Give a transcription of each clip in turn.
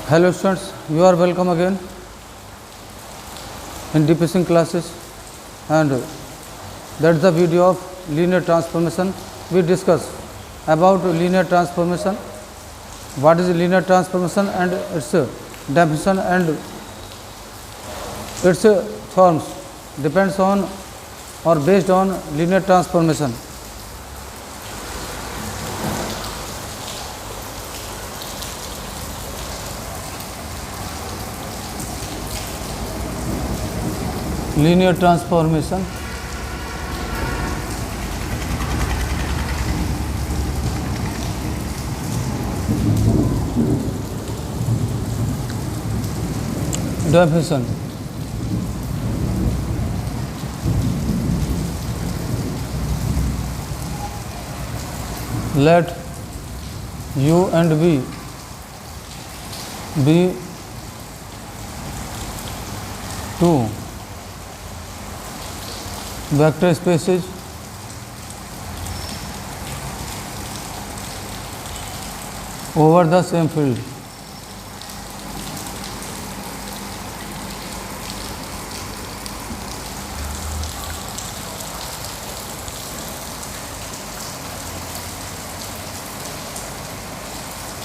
Hello students, you are welcome again in deepest classes, and that's the video of linear transformation. We discuss about linear transformation, what is linear transformation and its definition and its forms depends on or based on linear transformation. Linear transformation definition. Let U and V be two vector spaces over the same field.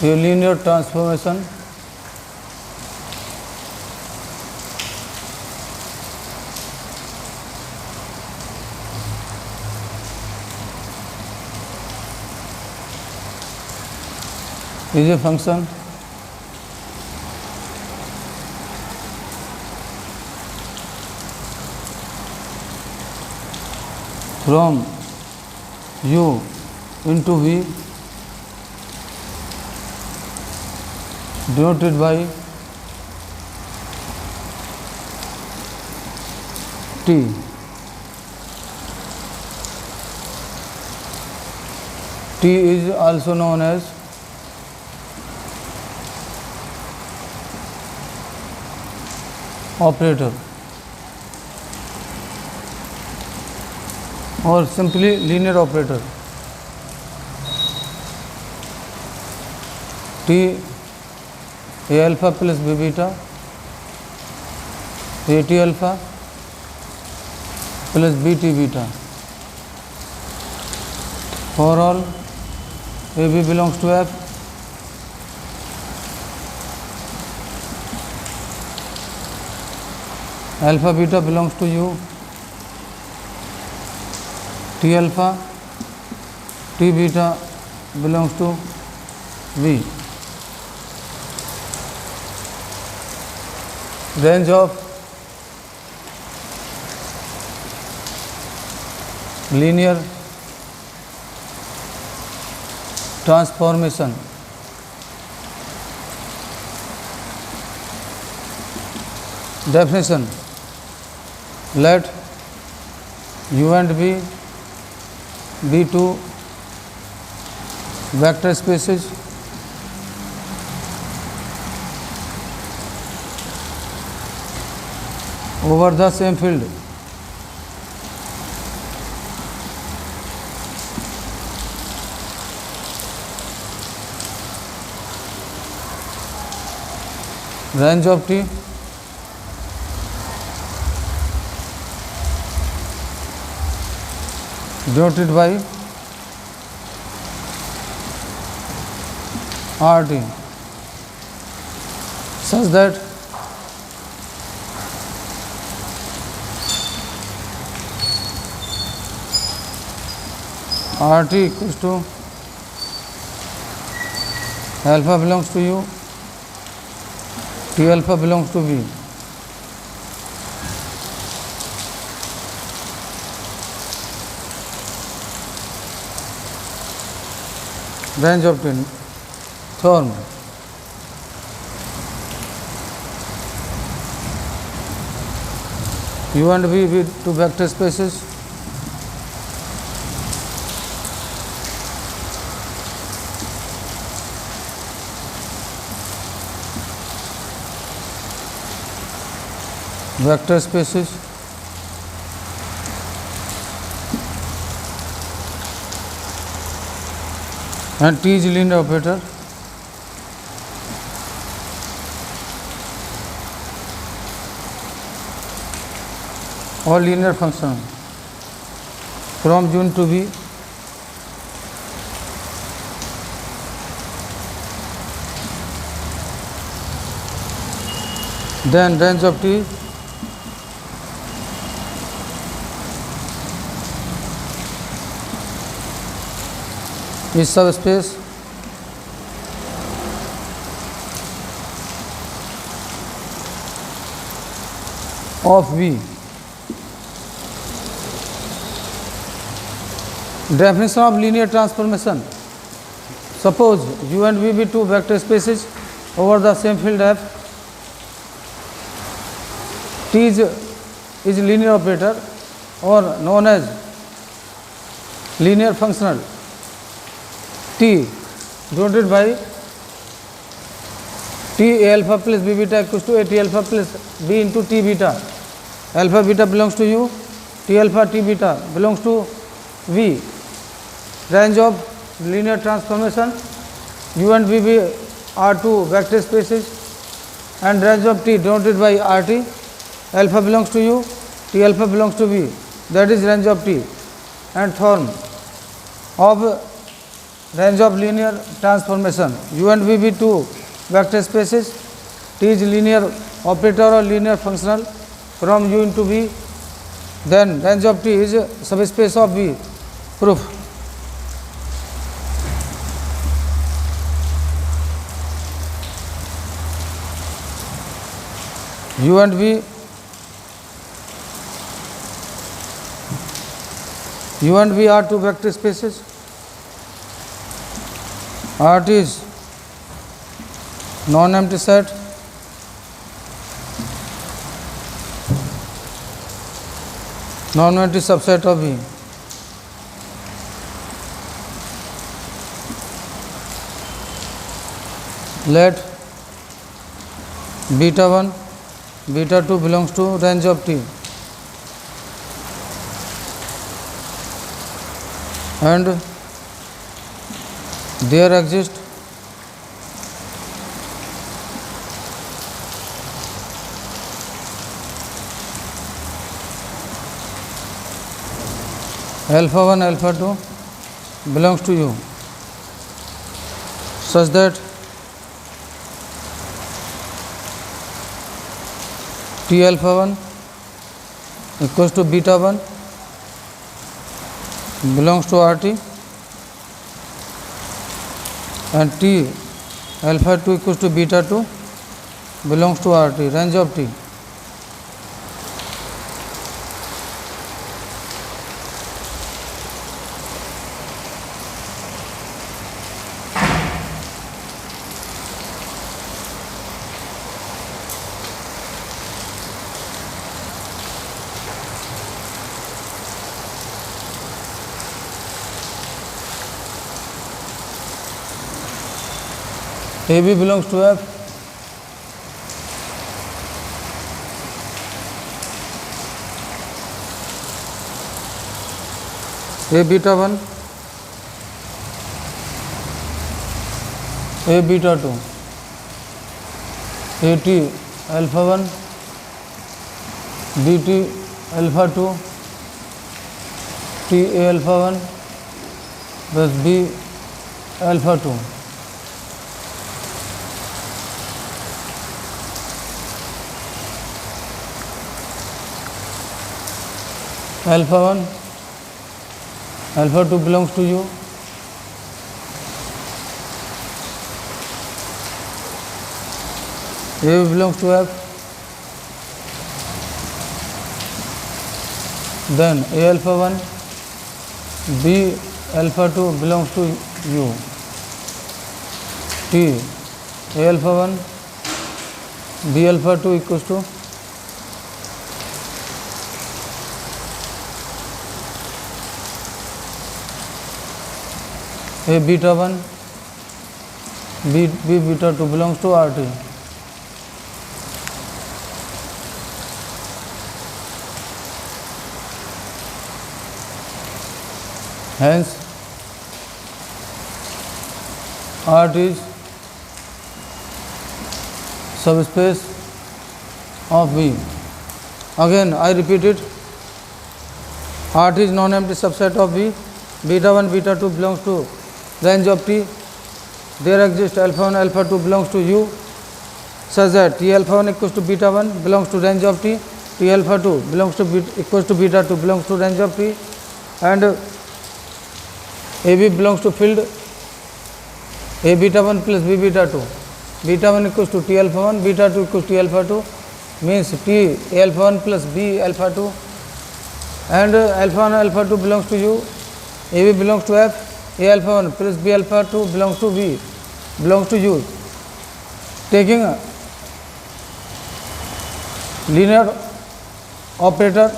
A linear transformation is a function from U into V denoted by T. T is also known as operator or simply linear operator. T A alpha plus B beta, A T alpha plus B T beta. For all A B belongs to F, alpha beta belongs to U, T alpha, T beta belongs to V. Range of linear transformation. Definition: let U and V be two vector spaces over the same field. Range of T denoted by RT such that RT equals to alpha belongs to U, T alpha belongs to V. Range of T form. U and V with two vector spaces vector spaces and T is linear operator or linear function from U to V. Then range of T is subspace of V. Definition of linear transformation. Suppose U and V be two vector spaces over the same field F. T is linear operator or known as linear functional. T denoted by T alpha plus B beta equals to A T alpha plus B into T beta. Alpha beta belongs to U, T alpha T beta belongs to V. Range of linear transformation. U and V are two vector spaces and range of T denoted by RT. Alpha belongs to U, T alpha belongs to V, that is range of T. And form of range of linear transformation. U and V be two vector spaces, T is linear operator or linear functional from U into V, then range of T is subspace of V. Proof. U and V are two vector spaces. Rt is non-empty set. Non-empty subset of V. Let beta 1, beta 2 belongs to range of T. And there exists alpha 1 alpha 2 belongs to U such that T alpha 1 equals to beta 1 belongs to RT and T alpha 2 equals to beta 2 belongs to RT, range of T. AB belongs to F. A beta 1, A beta 2, AT alpha 1, BT alpha 2, T alpha 1 plus B alpha 2. Alpha 1, alpha 2 belongs to U, A belongs to F, then A alpha 1, B alpha 2 belongs to U, T A alpha 1, B alpha 2 equals to A beta 1, B beta 2 belongs to RT. Hence, RT is subspace of V. Again, I repeat it. RT is non-empty subset of V. Beta 1, beta 2 belongs to range of T. There exists alpha 1, alpha 2 belongs to U, such that T alpha 1 equals to beta 1 belongs to range of T, T alpha 2 belongs to equals to beta 2 belongs to range of T, and AB belongs to field A beta 1 plus B beta 2. Beta 1 equals to T alpha 1, beta 2 equals to T alpha 2, means T alpha 1 plus B alpha 2, and alpha 1 alpha 2 belongs to U, AB belongs to F, A alpha 1 plus B alpha 2 belongs to V, belongs to U. Taking a linear operator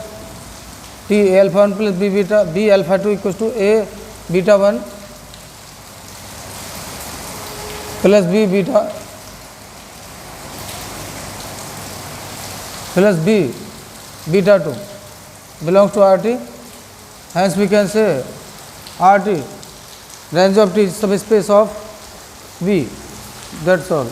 T A alpha 1 plus B beta B alpha 2 equals to A beta 1 plus B beta plus B beta 2 belongs to RT. Hence we can say RT range of T is subspace of V. That's all.